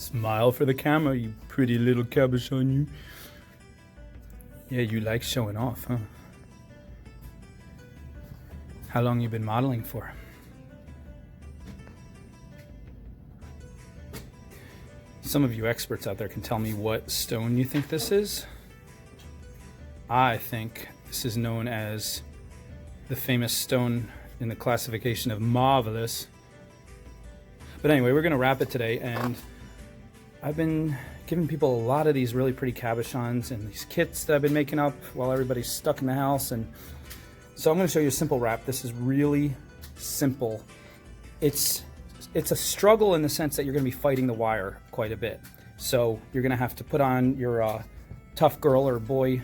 Smile for the camera, you pretty little cabochon, you. Yeah, you like showing off, huh? How long you been modeling for? Some of you experts out there can tell me what stone you think this is. I think this is known as the famous stone in the classification of marvelous. But anyway, we're gonna wrap it today, and I've been giving people a lot of these really pretty cabochons and these kits that I've been making up while everybody's stuck in the house. And so I'm gonna show you a simple wrap. This is really simple. It's a struggle in the sense that you're gonna be fighting the wire quite a bit. So you're gonna have to put on your tough girl or boy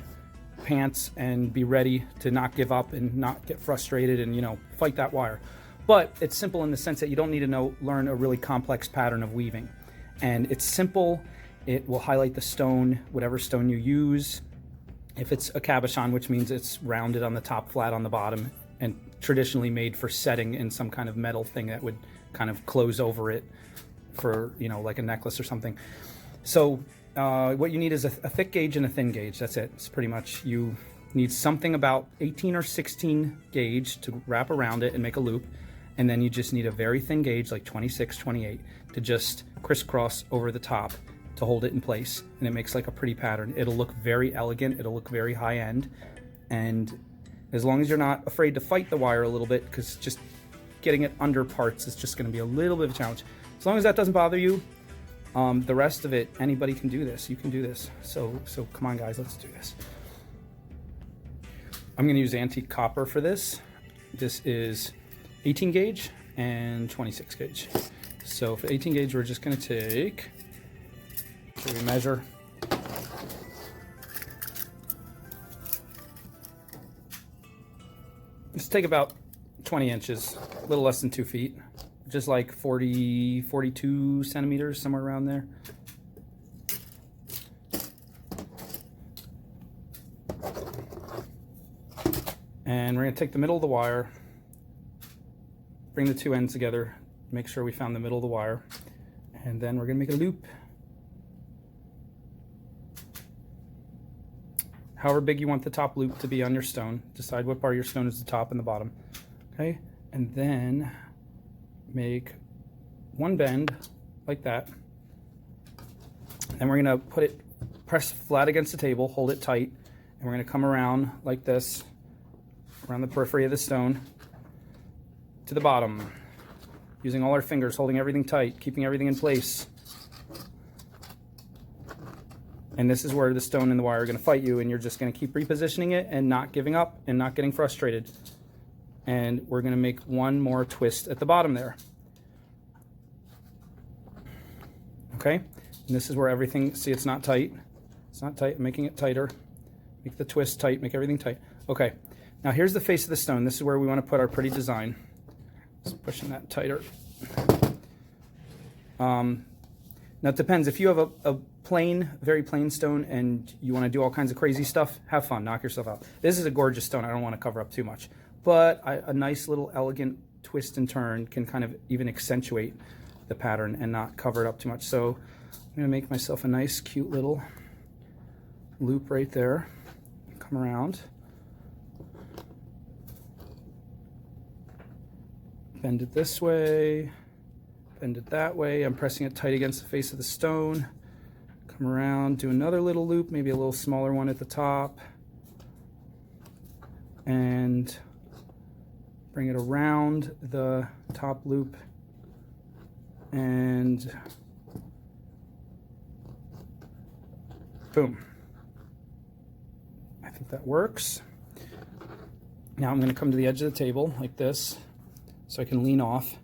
pants and be ready to not give up and not get frustrated and, you know, fight that wire. But it's simple in the sense that you don't need to learn a really complex pattern of weaving. And it's simple. It will highlight the stone, whatever stone you use. If it's a cabochon, which means it's rounded on the top, flat on the bottom, and traditionally made for setting in some kind of metal thing that would kind of close over it for, you know, like a necklace or something. So what you need is a thick gauge and a thin gauge. That's it. It's pretty much, you need something about 18 or 16 gauge to wrap around it and make a loop. And then you just need a very thin gauge, like 26, 28, to just crisscross over the top to hold it in place. And it makes like a pretty pattern. It'll look very elegant. It'll look very high end. And as long as you're not afraid to fight the wire a little bit, because just getting it under parts is just going to be a little bit of a challenge. As long as that doesn't bother you, the rest of it, anybody can do this. You can do this. So come on, guys, let's do this. I'm going to use antique copper for this. This is 18 gauge and 26 gauge. So for 18 gauge, we're just going to take, so we measure. Let's take about 20 inches, a little less than 2 feet, just like 42 centimeters, somewhere around there. And we're going to take the middle of the wire, bring the two ends together, make sure we found the middle of the wire, and then we're going to make a loop. However big you want the top loop to be on your stone. Decide what part of your stone is the top and the bottom. Okay, and then make one bend like that. Then we're going to press flat against the table, hold it tight, and we're going to come around like this, around the periphery of the stone to the bottom, using all our fingers, holding everything tight, keeping everything in place. And this is where the stone and the wire are going to fight you, and you're just going to keep repositioning it and not giving up and not getting frustrated. And we're going to make one more twist at the bottom there. Okay, and this is where everything, see, it's not tight. It's not tight. I'm making it tighter. Make the twist tight, make everything tight. Okay, now here's the face of the stone. This is where we want to put our pretty design. Just pushing that tighter. Now it depends. If you have a plain, very plain stone and you want to do all kinds of crazy stuff, have fun, knock yourself out. This is a gorgeous stone. I don't want to cover up too much. But a nice little elegant twist and turn can kind of even accentuate the pattern and not cover it up too much. So I'm going to make myself a nice, cute little loop right there. Come around. Bend it this way. Bend it that way. I'm pressing it tight against the face of the stone. Come around, do another little loop, maybe a little smaller one at the top. And bring it around the top loop. And boom. I think that works. Now I'm going to come to the edge of the table like this so I can lean off.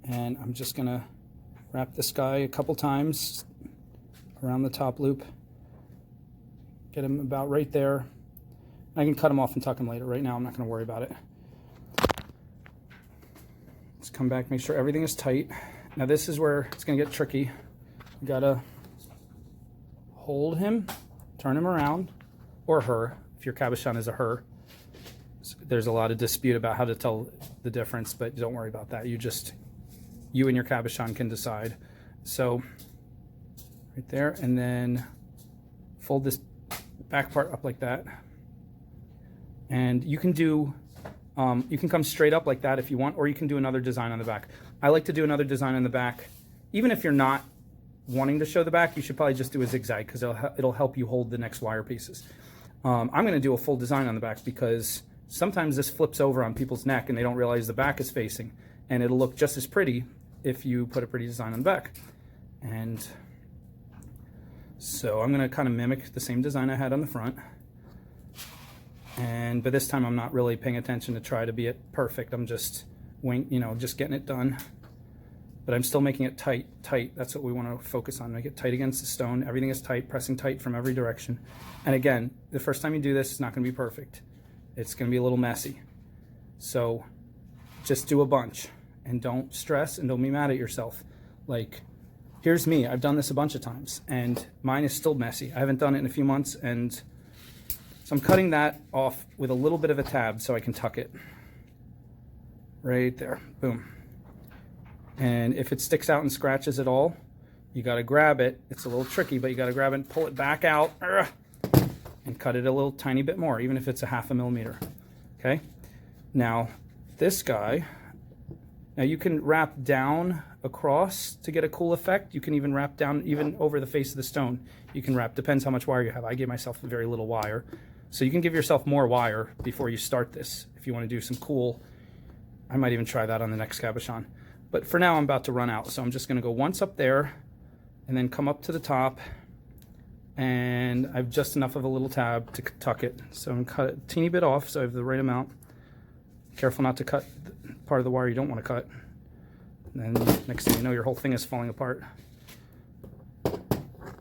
And I'm just going to wrap this guy a couple times around the top loop. Get him about right there. I can cut him off and tuck him later. Right now I'm not going to worry about it. Let's come back, make sure everything is tight. Now this is where it's going to get tricky. You got to hold him, turn him around, or her, if your cabochon is a her. There's a lot of dispute about how to tell the difference, but don't worry about that. You and your cabochon can decide. So right there, and then fold this back part up like that. And you can do, you can come straight up like that if you want, or you can do another design on the back. I like to do another design on the back. Even if you're not wanting to show the back, you should probably just do a zigzag because it'll help you hold the next wire pieces. I'm going to do a full design on the back because sometimes this flips over on people's neck and they don't realize the back is facing, and it'll look just as pretty if you put a pretty design on the back. And so I'm going to kind of mimic the same design I had on the front. But this time I'm not really paying attention to try to be it perfect. I'm just just getting it done. But I'm still making it tight. That's what we want to focus on. Make it tight against the stone. Everything is tight, pressing tight from every direction. And again, the first time you do this, it's not going to be perfect. It's going to be a little messy. So just do a bunch and don't stress and don't be mad at yourself. Like, here's me. I've done this a bunch of times and mine is still messy. I haven't done it in a few months, and so I'm cutting that off with a little bit of a tab so I can tuck it. Right there. Boom. And if it sticks out and scratches at all, you got to grab it. It's a little tricky, but you got to grab it and pull it back out and cut it a little tiny bit more, even if it's a 0.5 millimeter. Okay? Now, this guy, now you can wrap down across to get a cool effect. You can even wrap down even over the face of the stone. You can wrap, depends how much wire you have. I gave myself very little wire. So you can give yourself more wire before you start this if you want to do some cool. I might even try that on the next cabochon. But for now, I'm about to run out. So I'm just going to go once up there and then come up to the top. And I have just enough of a little tab to tuck it. So I'm going to cut it a teeny bit off so I have the right amount. Careful not to cut part of the wire you don't want to cut. And then next thing you know, your whole thing is falling apart.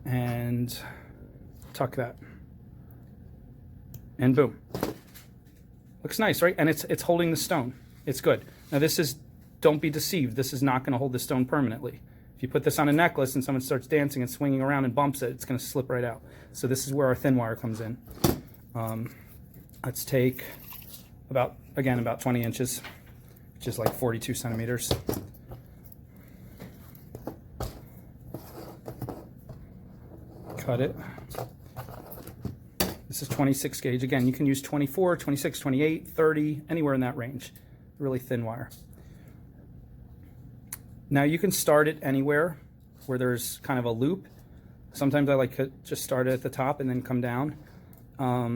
And tuck that. And boom. Looks nice, right? And it's holding the stone. It's good. Now this is, don't be deceived. This is not going to hold the stone permanently. If you put this on a necklace and someone starts dancing and swinging around and bumps it, it's going to slip right out. So this is where our thin wire comes in. Let's take about 20 inches, which is like 42 centimeters. Cut it. This is 26 gauge. Again, you can use 24, 26, 28, 30, anywhere in that range. Really thin wire. Now you can start it anywhere where there's kind of a loop. Sometimes I like to just start it at the top and then come down.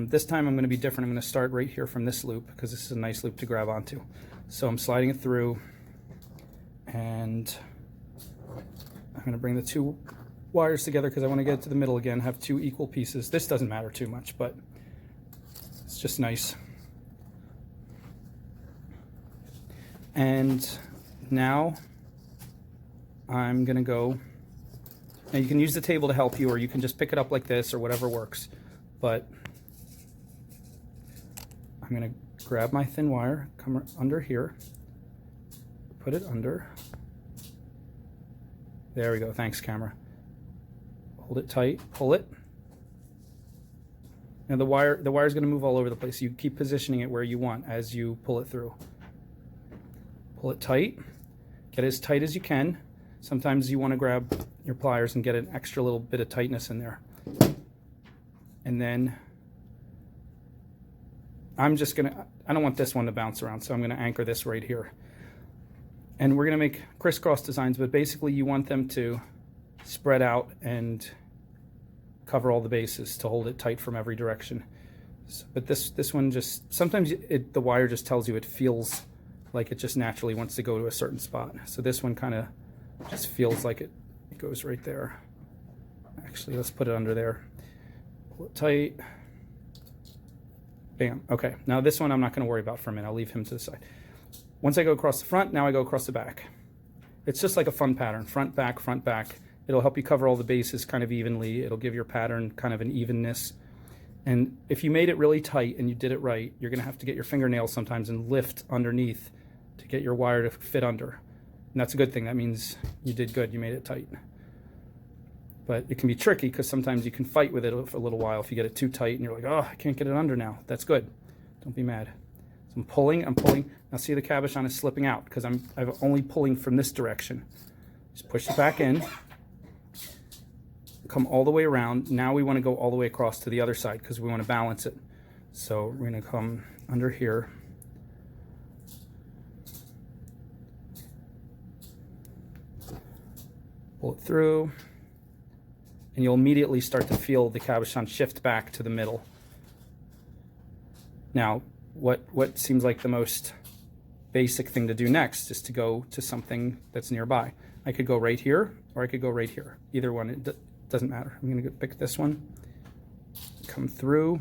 This time I'm going to be different. I'm going to start right here from this loop because this is a nice loop to grab onto. So I'm sliding it through, and I'm going to bring the two wires together because I want to get it to the middle again, have two equal pieces. This doesn't matter too much, but it's just nice. And now I'm going to go, now you can use the table to help you, or you can just pick it up like this or whatever works, but I'm going to grab my thin wire, come under here, put it under. There we go. Thanks, camera. Hold it tight, pull it. Now the wire is going to move all over the place. You keep positioning it where you want as you pull it through. Pull it tight. Get as tight as you can. Sometimes you want to grab your pliers and get an extra little bit of tightness in there. And then I'm just going to, I don't want this one to bounce around, so I'm going to anchor this right here. And we're going to make crisscross designs, but basically you want them to spread out and cover all the bases to hold it tight from every direction. So, but this one just, sometimes the wire just tells you it feels like it just naturally wants to go to a certain spot. So this one kind of just feels like it goes right there. Actually, let's put it under there. Pull it tight. Bam. Okay, now this one I'm not going to worry about for a minute. I'll leave him to the side. Once I go across the front, now I go across the back. It's just like a fun pattern, front, back, front, back. It'll help you cover all the bases kind of evenly. It'll give your pattern kind of an evenness. And if you made it really tight and you did it right, you're going to have to get your fingernails sometimes and lift underneath to get your wire to fit under. And that's a good thing. That means you did good. You made it tight. But it can be tricky because sometimes you can fight with it for a little while if you get it too tight and you're like, oh, I can't get it under now. That's good. Don't be mad. So I'm pulling. Now see, the cabochon is slipping out because I'm only pulling from this direction. Just push it back in. come all the way around. Now we want to go all the way across to the other side because we want to balance it. So we're going to come under here. Pull it through, and you'll immediately start to feel the cabochon shift back to the middle. Now, what seems like the most basic thing to do next is to go to something that's nearby. I could go right here, or I could go right here. Either one, it doesn't matter. I'm going to pick this one, come through,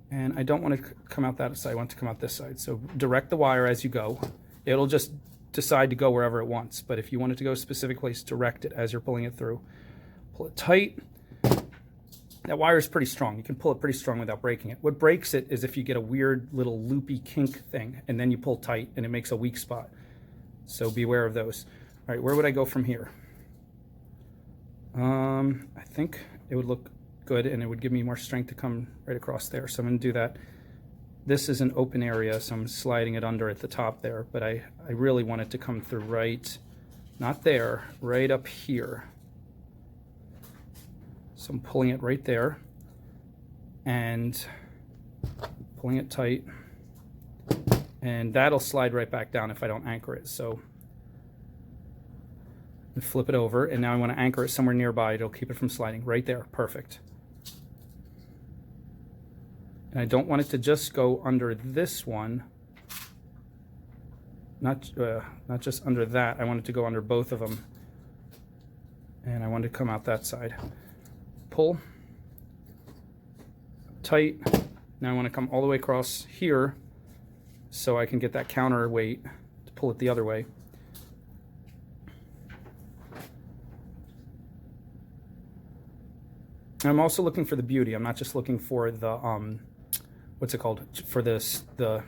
and I don't want to come out that side. I want to come out this side. So direct the wire as you go. It'll just decide to go wherever it wants, but if you want it to go a specific place, direct it as you're pulling it through. Pull it tight. That wire is pretty strong. You can pull it pretty strong without breaking it. What breaks it is if you get a weird little loopy kink thing, and then you pull tight and it makes a weak spot. So beware of those. All right, where would I go from here? I think it would look good, and it would give me more strength to come right across there. So I'm going to do that. This is an open area, so I'm sliding it under at the top there, but I really want it to come through right, not there, right up here. So I'm pulling it right there and pulling it tight, and that'll slide right back down if I don't anchor it. So I flip it over, and now I want to anchor it somewhere nearby. It'll keep it from sliding right there. Perfect. And I don't want it to just go under this one, not just under that. I want it to go under both of them, and I want it to come out that side. Pull tight. Now I want to come all the way across here so I can get that counterweight to pull it the other way. And I'm also looking for the beauty. I'm not just looking for the what's it called, for the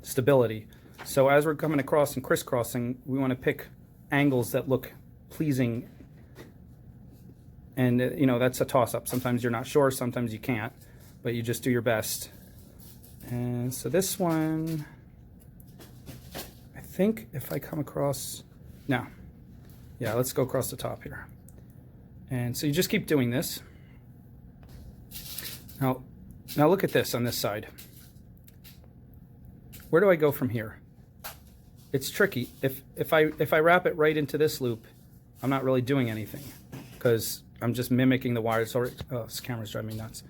stability. So as we're coming across and crisscrossing, we want to pick angles that look pleasing. And you know, that's a toss-up. Sometimes you're not sure, sometimes you can't, but you just do your best. And so this one, I think if I come across, no, yeah, let's go across the top here. And so you just keep doing this. Now look at this on this side. Where do I go from here? It's tricky. If I wrap it right into this loop, I'm not really doing anything because I'm just mimicking the wire that's already. Oh, this camera's driving me nuts.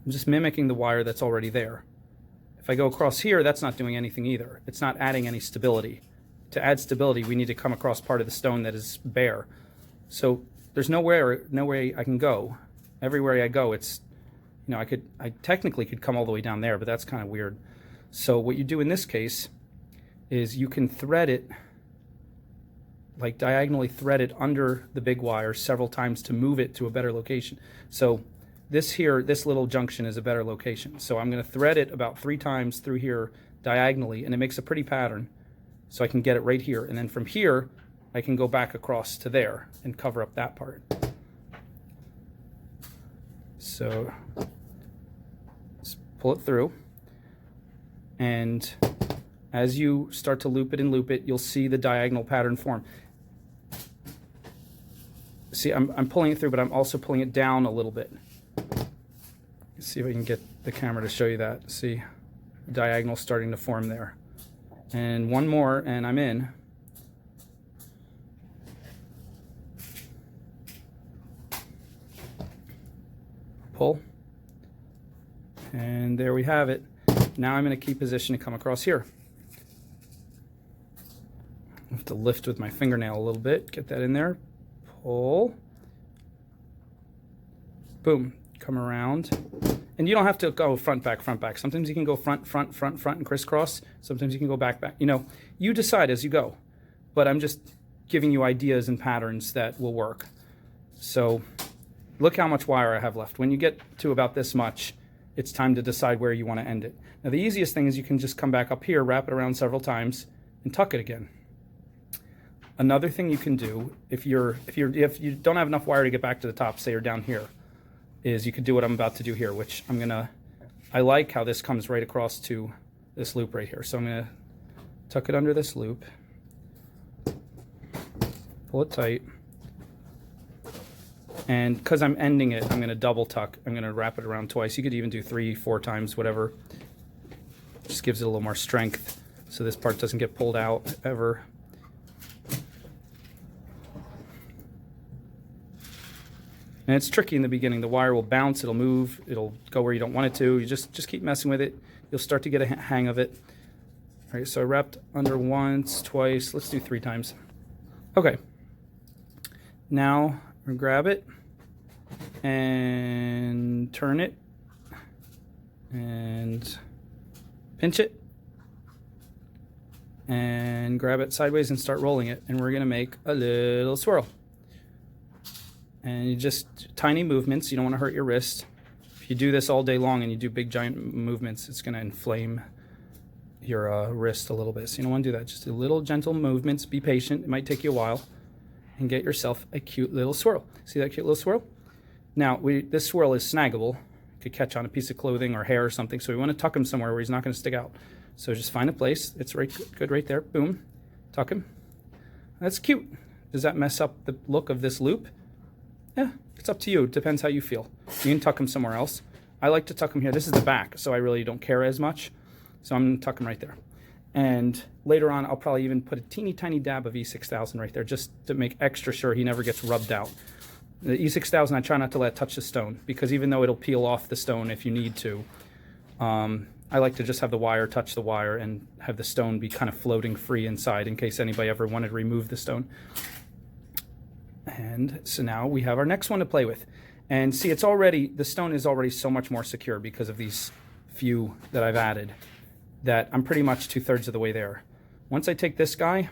I'm just mimicking the wire that's already there. If I go across here, that's not doing anything either. It's not adding any stability. To add stability, we need to come across part of the stone that is bare. So there's no way I can go. Everywhere I go, it's, you know, I technically could come all the way down there, but that's kind of weird. So what you do in this case is you can thread it, like diagonally thread it under the big wire several times to move it to a better location. So this here, this little junction is a better location. So I'm going to thread it about 3 times through here diagonally, and it makes a pretty pattern. So I can get it right here. And then from here, I can go back across to there and cover up that part. So just pull it through, and as you start to loop it and loop it, you'll see the diagonal pattern form. See, I'm pulling it through, but I'm also pulling it down a little bit. Let's see if I can get the camera to show you that. See, diagonal starting to form there. And one more, and I'm in. Pull, and there we have it. Now I'm in a key position to come across here. I have to lift with my fingernail a little bit, get that in there, pull, boom, come around. And you don't have to go front, back, front, back. Sometimes you can go front, front, front, front, and crisscross. Sometimes you can go back, back. You know, you decide as you go. But I'm just giving you ideas and patterns that will work. So look how much wire I have left. When you get to about this much, it's time to decide where you want to end it. Now the easiest thing is you can just come back up here, wrap it around several times, and tuck it again. Another thing you can do, if you don't have enough wire to get back to the top, say you're down here, is you could do what I'm about to do here, which I like how this comes right across to this loop right here. So I'm gonna tuck it under this loop, pull it tight, And because I'm ending it, I'm going to double tuck. I'm going to wrap it around twice. You could even do 3, 4 times, whatever. Just gives it a little more strength so this part doesn't get pulled out ever. And it's tricky in the beginning. The wire will bounce, it'll move, it'll go where you don't want it to. You just keep messing with it. You'll start to get a hang of it. All right, so I wrapped under once, twice. Let's do 3 times. Okay. Now grab it and turn it and pinch it and grab it sideways and start rolling it. And we're going to make a little swirl. And you just tiny movements. You don't want to hurt your wrist. If you do this all day long and you do big giant movements, it's going to inflame your wrist a little bit. So you don't want to do that. Just do little gentle movements. Be patient. It might take you a while. And get yourself a cute little swirl. See that cute little swirl? Now, this swirl is snaggable. You could catch on a piece of clothing or hair or something. So we want to tuck him somewhere where he's not going to stick out. So just find a place. It's right good right there. Boom. Tuck him. That's cute. Does that mess up the look of this loop? Yeah, it's up to you. It depends how you feel. You can tuck them somewhere else. I like to tuck them here. This is the back, so I really don't care as much. So I'm going to tuck them right there. And later on, I'll probably even put a teeny tiny dab of E6000 right there just to make extra sure he never gets rubbed out. The E6000 I try not to let touch the stone because even though it'll peel off the stone if you need to, I like to just have the wire touch the wire and have the stone be kind of floating free inside in case anybody ever wanted to remove the stone. And so now we have our next one to play with. And see, the stone is already so much more secure because of these few that I've added that I'm pretty much 2/3 of the way there. Once I take this guy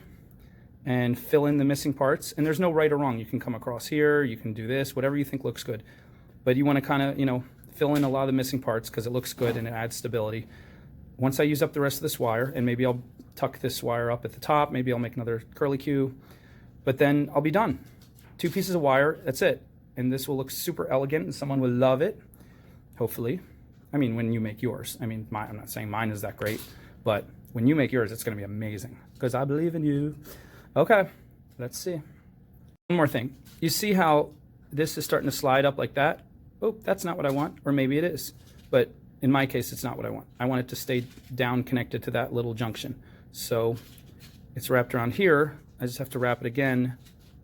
and fill in the missing parts, and there's no right or wrong. You can come across here, you can do this, whatever you think looks good. But you want to kind of, fill in a lot of the missing parts because it looks good and it adds stability. Once I use up the rest of this wire, and maybe I'll tuck this wire up at the top, maybe I'll make another curlicue, but then I'll be done. 2 pieces of wire, that's it. And this will look super elegant and someone will love it, hopefully. I mean, when you make yours. I mean, I'm not saying mine is that great, but when you make yours, it's going to be amazing because I believe in you. Okay, let's see. One more thing. You see how this is starting to slide up like that? Oh, that's not what I want, or maybe it is. But in my case, it's not what I want. I want it to stay down connected to that little junction. So it's wrapped around here. I just have to wrap it again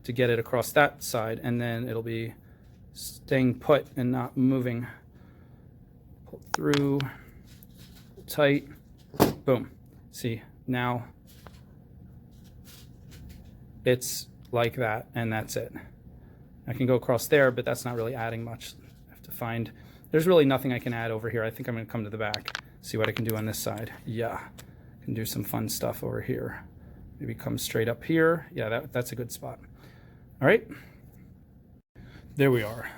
to get it across that side, and then it'll be staying put and not moving. Pull through, tight, boom. See, now it's like that, and that's it. I can go across there, but that's not really adding much. I have to find, there's really nothing I can add over here. I think I'm gonna come to the back, see what I can do on this side. Yeah, I can do some fun stuff over here. Maybe come straight up here. Yeah, that's a good spot. All right, there we are.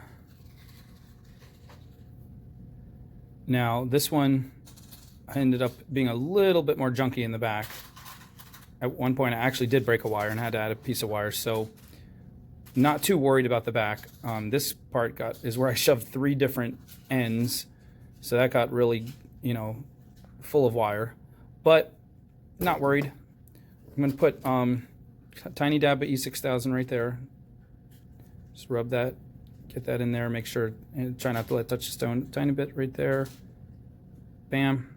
Now this one, I ended up being a little bit more junky in the back. At one point I actually did break a wire and had to add a piece of wire, so not too worried about the back. This part is where I shoved 3 different ends, so that got really, full of wire, but not worried. I'm going to put a tiny dab of E6000 right there. Just rub that, get that in there, make sure, and try not to let it touch the stone. Tiny bit right there. Bam.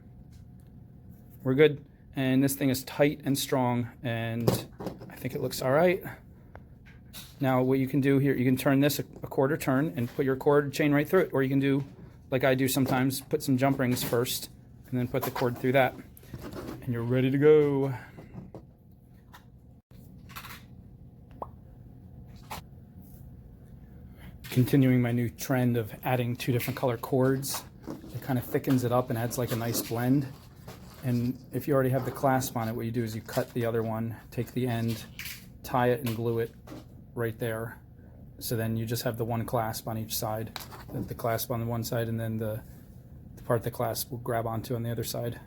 We're good. And this thing is tight and strong, and I think it looks all right. Now what you can do here, you can turn this a quarter turn and put your cord chain right through it, or you can do, like I do sometimes, put some jump rings first, and then put the cord through that, and you're ready to go. Continuing my new trend of adding 2 different color cords. It kind of thickens it up and adds like a nice blend. And if you already have the clasp on it, what you do is you cut the other one, take the end, tie it and glue it right there. So then you just have the one clasp on each side. The clasp on the one side, and then the part the clasp will grab onto on the other side.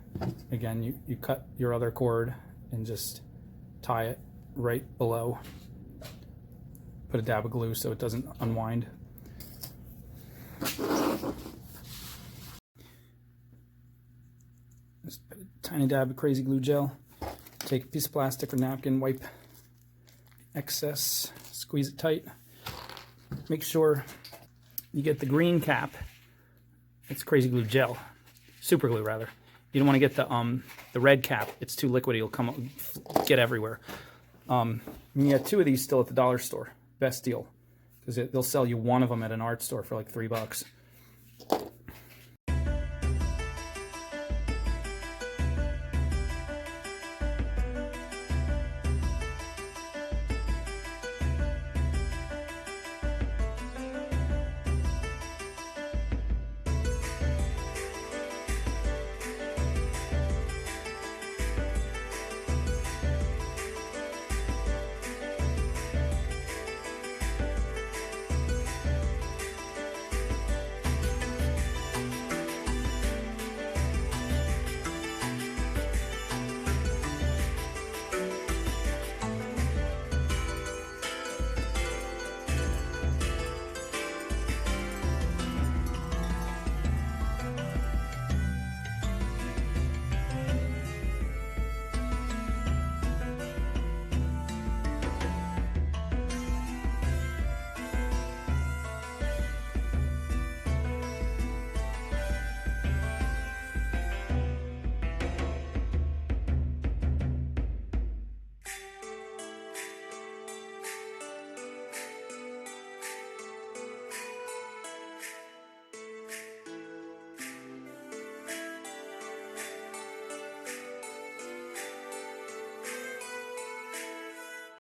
Again, you cut your other cord and just tie it right below. Put a dab of glue so it doesn't unwind. Just put a tiny dab of crazy glue gel. Take a piece of plastic or napkin, wipe excess, squeeze it tight. make sure you get the green cap. It's crazy glue gel, super glue rather. You don't want to get the red cap. It's too liquid. It'll get everywhere. You get 2 of these still at the dollar store. Best deal, because they'll sell you 1 of them at an art store for like $3.